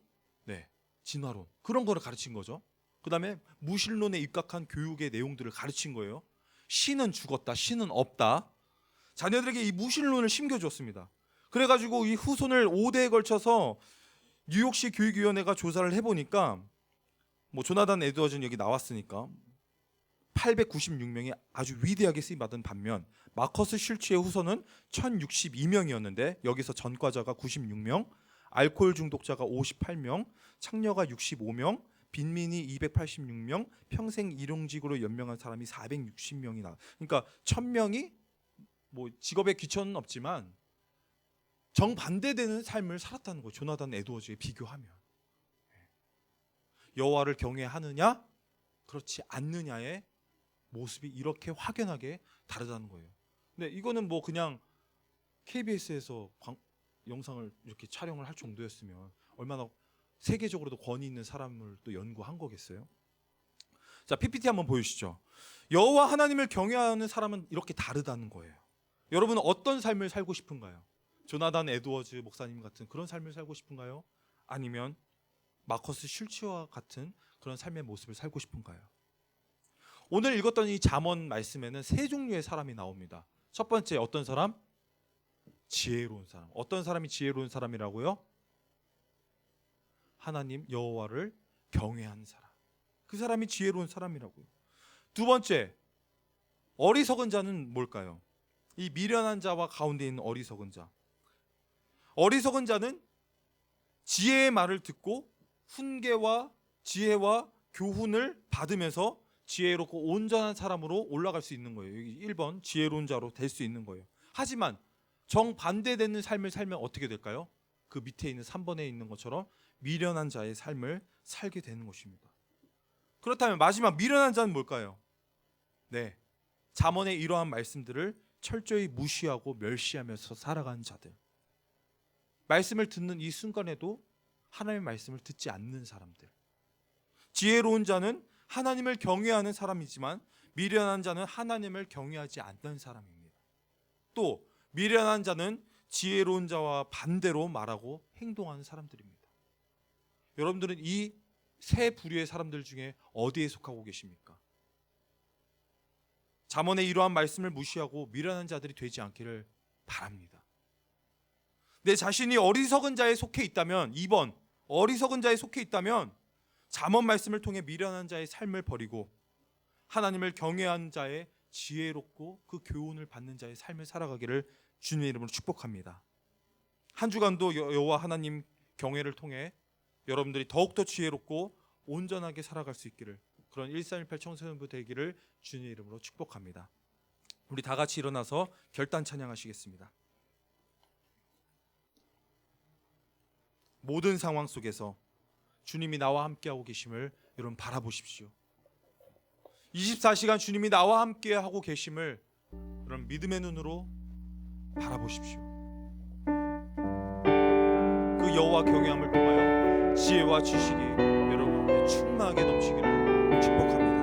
진화론 그런 거를 가르친 거죠. 그 다음에 무신론에 입각한 교육의 내용들을 가르친 거예요. 신은 죽었다, 신은 없다. 자녀들에게 이 무신론을 심겨주었습니다. 그래가지고 이 후손을 5대에 걸쳐서 뉴욕시 교육위원회가 조사를 해보니까 뭐 조나단 에드워즈는 여기 나왔으니까 896명이 아주 위대하게 쓰임받은 반면 마커스 슐츠의 후손은 1062명이었는데 여기서 전과자가 96명, 알코올 중독자가 58명, 창녀가 65명, 빈민이 286명, 평생 일용직으로 연명한 사람이 460명이 나. 그러니까 1000명이 뭐 직업에 귀천은 없지만 정반대되는 삶을 살았다는 거예요. 조나단 에드워즈에 비교하면. 여호와를 경외하느냐, 그렇지 않느냐의 모습이 이렇게 확연하게 다르다는 거예요. 근데 이거는 뭐 그냥 KBS에서 영상을 이렇게 촬영을 할 정도였으면 얼마나 세계적으로도 권위 있는 사람을 또 연구한 거겠어요. 자, PPT 한번 보여주시죠. 여호와 하나님을 경외하는 사람은 이렇게 다르다는 거예요. 여러분은 어떤 삶을 살고 싶은가요? 조나단 에드워즈 목사님 같은 그런 삶을 살고 싶은가요? 아니면 마커스 슐츠와 같은 그런 삶의 모습을 살고 싶은가요? 오늘 읽었던 이 잠언 말씀에는 세 종류의 사람이 나옵니다. 첫 번째, 어떤 사람? 지혜로운 사람. 어떤 사람이 지혜로운 사람이라고요? 하나님 여호와를 경외하는 사람. 그 사람이 지혜로운 사람이라고요. 두 번째, 어리석은 자는 뭘까요? 이 미련한 자와 가운데 있는 어리석은 자. 어리석은 자는 지혜의 말을 듣고 훈계와 지혜와 교훈을 받으면서 지혜롭고 온전한 사람으로 올라갈 수 있는 거예요. 여기 1번 지혜로운 자로 될 수 있는 거예요. 하지만 정반대되는 삶을 살면 어떻게 될까요? 그 밑에 있는 3번에 있는 것처럼 미련한 자의 삶을 살게 되는 것입니다. 그렇다면 마지막 미련한 자는 뭘까요? 잠언의 이러한 말씀들을 철저히 무시하고 멸시하면서 살아가는 자들. 말씀을 듣는 이 순간에도 하나님의 말씀을 듣지 않는 사람들. 지혜로운 자는 하나님을 경외하는 사람이지만 미련한 자는 하나님을 경외하지 않는 사람입니다. 또 미련한 자는 지혜로운 자와 반대로 말하고 행동하는 사람들입니다. 여러분들은 이 세 부류의 사람들 중에 어디에 속하고 계십니까? 잠언의 이러한 말씀을 무시하고 미련한 자들이 되지 않기를 바랍니다. 내 자신이 어리석은 자에 속해 있다면, 2번 어리석은 자에 속해 있다면 잠언 말씀을 통해 미련한 자의 삶을 버리고 하나님을 경외하는 자의 지혜롭고 그 교훈을 받는 자의 삶을 살아가기를 주님의 이름으로 축복합니다. 한 주간도 여호와 하나님 경외를 통해 여러분들이 더욱더 지혜롭고 온전하게 살아갈 수 있기를, 그런 1318 청소년부 되기를 주님의 이름으로 축복합니다. 우리 다 같이 일어나서 결단 찬양하시겠습니다. 모든 상황 속에서 주님이 나와 함께하고 계심을 여러분 바라보십시오. 24시간 주님이 나와 함께하고 계심을 여러분 믿음의 눈으로 바라보십시오. 그 여호와 경외함을 통하여 지혜와 지식이 여러분에게 충만하게 넘치기를 축복합니다.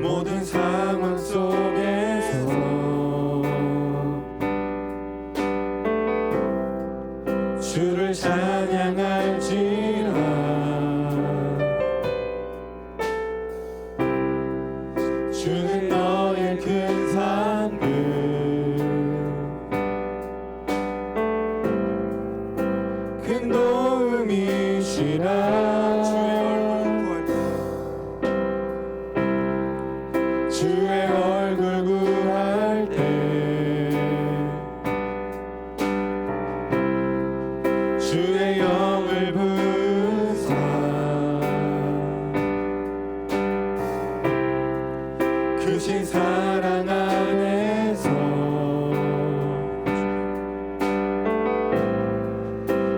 모든 상황 속에서 주를 찬양할지라. 주는 너의 큰 상급 큰 도움이시라. 주의 얼굴 구할 때 주의 영을 부으사 크신 사랑 안에서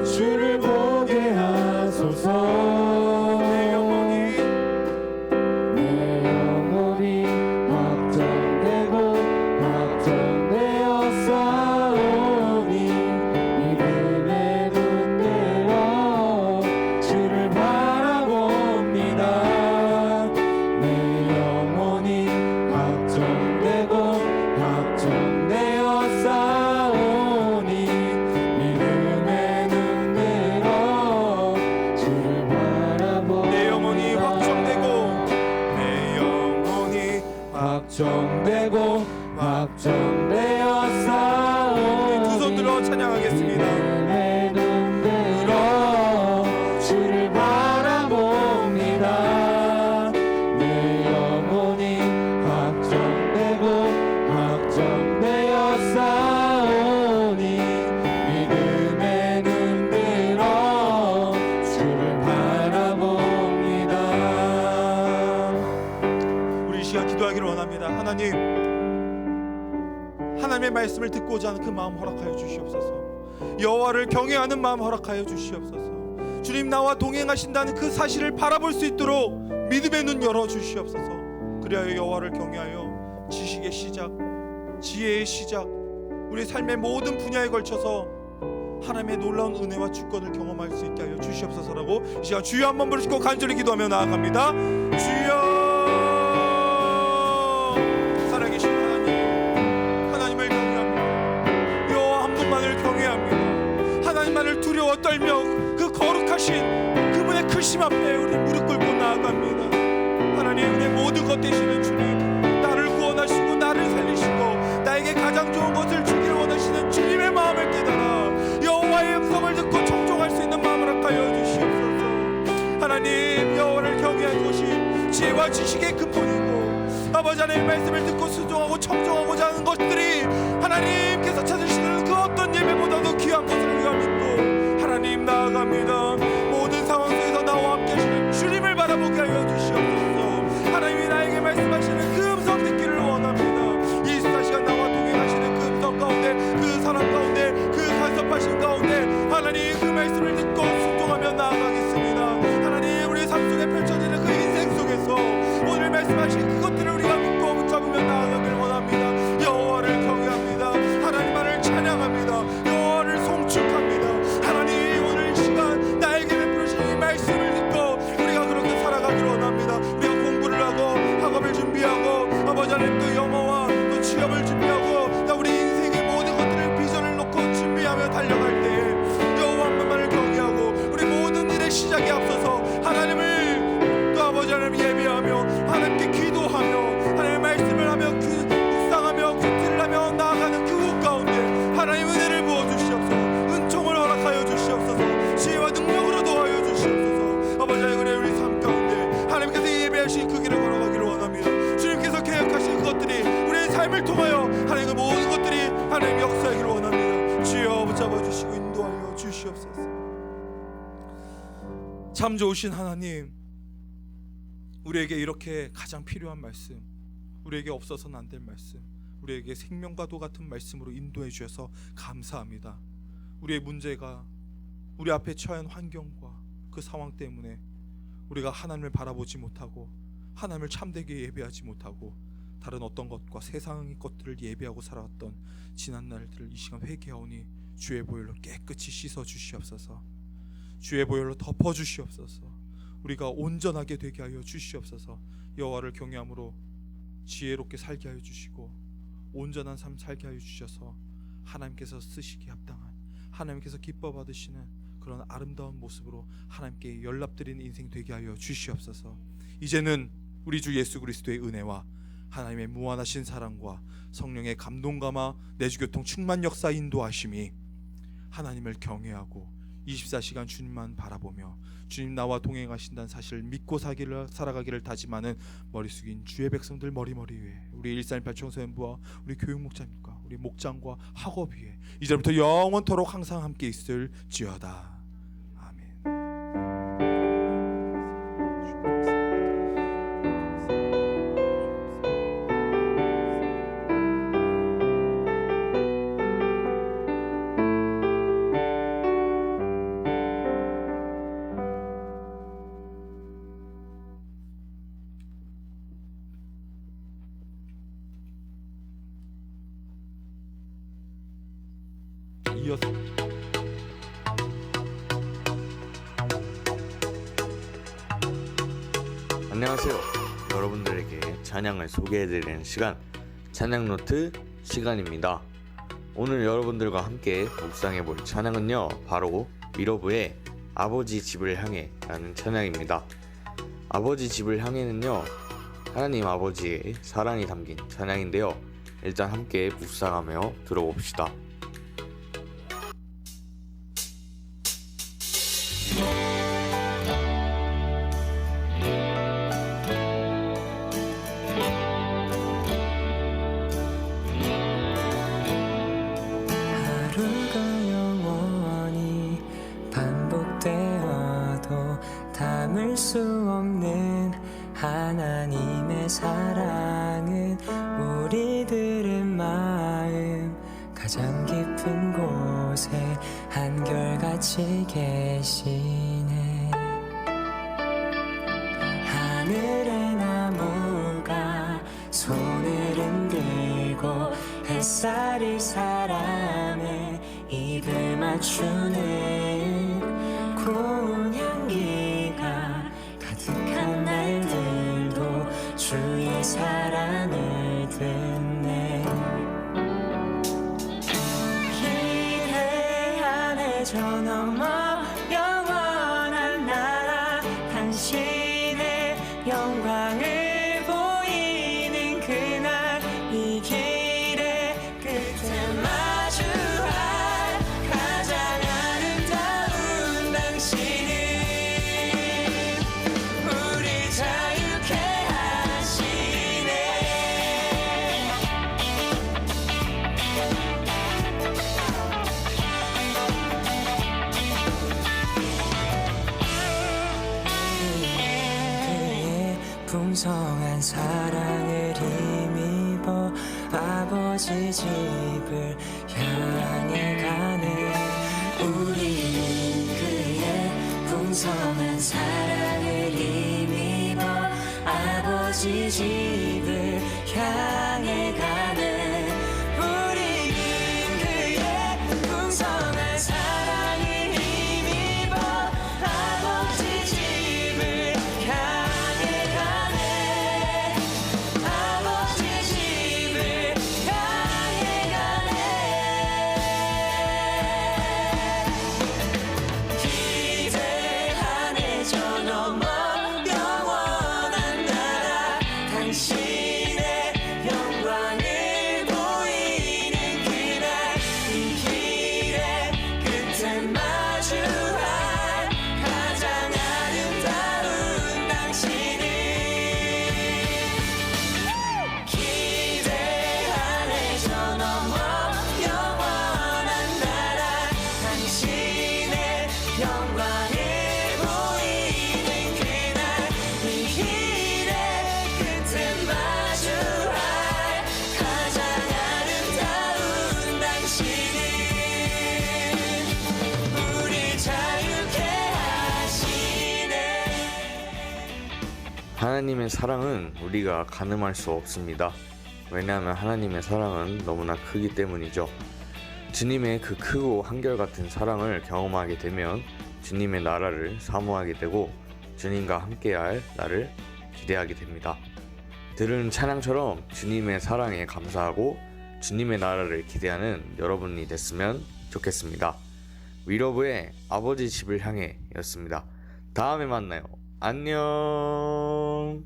주를 보게 하소서. 확정되고 확정되어 싸우니 두 손 들어 찬양하겠습니다. 내 눈으로 주를 바라봅니다. 내 영혼이 확정되고 확정되어 싸우니 믿음의 눈으로 주를 바라봅니다. 우리 이 시간 기도하기를 원합니다. 하나님, 하나님의 말씀을 듣고자 하는 그 마음 허락하여 주시옵소서. 여호와를 경외하는 마음 허락하여 주시옵소서. 주님, 나와 동행하신다는 그 사실을 바라볼 수 있도록 믿음의 눈 열어 주시옵소서. 그리하여 여호와를 경외하여 지식의 시작, 지혜의 시작, 우리 삶의 모든 분야에 걸쳐서 하나님의 놀라운 은혜와 주권을 경험할 수 있게 하여 주시옵소서라고 이 시간 주여 한번 부르시고 간절히 기도하며 나아갑니다. 주여, 살아계신 하나님을 경외합니다. 여호와 한 분만을 경외합니다. 하나님만을 두려워 떨며 그 거룩하신 그분의 크심 앞에 우리 무릎 꿇고 나아갑니다. 하나님, 내 모든 것 되시는 주님, 나를 구원하시고 나를 살리시고 나에게 가장 좋은 것을 주기를 원하시는 주님의 마음을 깨달아 여호와의 음성을 듣고 청종할 수 있는 마음을 허락하여 주시옵소서. 하나님, 여호와를 경외하는 것이 지혜와 지식의 근본이고 아버지 하나님의 말씀을 듣고 순종하고 청종하고자 하는 것들이 하나님께서 찾으시는 그 어떤 예배보다도 귀한 것을 우리가 믿고 하나님 나아갑니다. 모든 상황 속에서 나와 함께 하시는 주님을 바라보게 하여 주시옵소서. 하나님이 나에게 말씀하시는 그 음성 듣기를 원합니다. 24시간 나와 동행하시는 그 음성 가운데, 그 사람 가운데, 그 간섭하신 가운데 하나님 그 말씀을 듣고 순종하며 나아가겠습니다. 하나님, 우리의 삶 속에 펼쳐지는 그 인생 속에서 오늘 말씀하신 그것들을 우리가 믿고 붙잡으며 나아가길 원합니다. 여호와를 경외합니다. 하나님만을 찬양합니다. 여호와를 송축합니다. 하나님, 오늘 이 시간 나에게 베푸신 이 말씀을 듣고 우리가 그렇게 살아가길 원합니다. 우리가 공부를 하고 학업을 준비하고 아버지 하나님 또 영어와 또 취업을 준비하고 또 우리 인생의 모든 것들을 비전을 놓고 준비하며 달려갈 때에 여호와 한 분만을 경외하고 우리 모든 일의 시작에 앞서서 하나님을 또 아버지 하나님 예배하며 하나님께 기도하며 하나님의 말씀을 하며 묵상하며 큐티를 하며 나아가는 그곳 가운데 하나님 은혜를 부어주시옵소서. 은총을 허락하여 주시옵소서. 지혜와 능력으로 도와여 주시옵소서. 아버지 하나님, 우리 삶 가운데 하나님께서 예배하신 그 길을 걸어가기를 원합니다. 주님께서 계획하신 그것들이 우리의 삶을 통하여 하나님 그 모든 것들이 하나님 역사하기를 원합니다. 주여 붙잡아 주시고 인도하여 주시옵소서. 참 좋으신 하나님, 우리에게 이렇게 가장 필요한 말씀, 우리에게 없어서는 안 될 말씀, 우리에게 생명과도 같은 말씀으로 인도해 주셔서 감사합니다. 우리의 문제가 우리 앞에 처한 환경과 그 상황 때문에 우리가 하나님을 바라보지 못하고 하나님을 참되게 예배하지 못하고 다른 어떤 것과 세상의 것들을 예배하고 살아왔던 지난 날들을 이 시간 회개하오니 주의 보혈로 깨끗이 씻어 주시옵소서. 주의 보혈로 덮어 주시옵소서. 우리가 온전하게 되게 하여 주시옵소서. 여호와를 경외함으로 지혜롭게 살게 하여 주시고 온전한 삶 살게 하여 주셔서 하나님께서 쓰시기 합당한, 하나님께서 기뻐 받으시는 그런 아름다운 모습으로 하나님께 연락드리는 인생 되게 하여 주시옵소서. 이제는 우리 주 예수 그리스도의 은혜와 하나님의 무한하신 사랑과 성령의 감동감화 내주교통 충만 역사 인도하심이 하나님을 경외하고 24시간 주님만 바라보며 주님 나와 동행하신다는 사실을 믿고 살아가기를 다짐하는 머리 숙인 주의 백성들 머리머리 위에 우리 138 청소년부와 우리 교육 목자님과 우리 목장과 학업 위에 이제부터 영원토록 항상 함께 있을지어다. 이어서 안녕하세요. 여러분들에게 찬양을 소개해드리는 시간, 찬양노트 시간입니다. 오늘 여러분들과 함께 묵상해볼 찬양은요, 바로 미러브의 아버지 집을 향해 라는 찬양입니다. 아버지 집을 향해는요, 하나님 아버지의 사랑이 담긴 찬양인데요, 일단 함께 묵상하며 들어봅시다. 담을 수 없는 하나님의 사랑은 우리들의 마음 가장 깊은 곳에 한결같이 계시네. 하늘의 나무가 손을 흔들고 햇살이 사람의 입을 맞추는 고운 향기가 가득한 날들도 주의 사랑을 듣네. 기대하네 저 너머 영원한 나라 당신의 영광을 보이는 그날 이 길의 끝에 마주할 가장 아름다운 당신은 우리 자유케 하시네. 그의 풍성한 사랑을 힘입어 아버지 집을 향해 가네. 우리는 그의 풍성한 사랑을 힘입어 아버지 집을 향해 가네. 우리는 그의 풍성한 사랑을 힘입어 아버지 집을 향해 가네. 아버지 집을 향해 가네. 기대하네 저 너머 영원한 나라 당신의 영광을 보이는 그날 이 길의 끝에 마주할 가장 아름다운 당신은 기대하네 저 너머 영원한 나라 당신의 영광을 보이는 그날 이 길의 끝에 마주할 가장 아름다운 당신은 우리 자유케 하시네. 하나님의 사랑은 우리가 가늠할 수 없습니다. 왜냐하면 하나님의 사랑은 너무나 크기 때문이죠. 주님의 그 크고 한결같은 사랑을 경험하게 되면 주님의 나라를 사모하게 되고 주님과 함께할 날을 기대하게 됩니다. 들은 찬양처럼 주님의 사랑에 감사하고 주님의 나라를 기대하는 여러분이 됐으면 좋겠습니다. 위러브의 아버지 집을 향해 였습니다. 다음에 만나요. 안녕.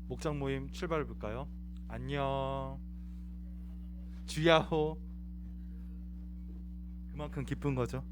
목장 모임 출발해 볼까요? 안녕. 주야호. 그만큼 기쁜 거죠.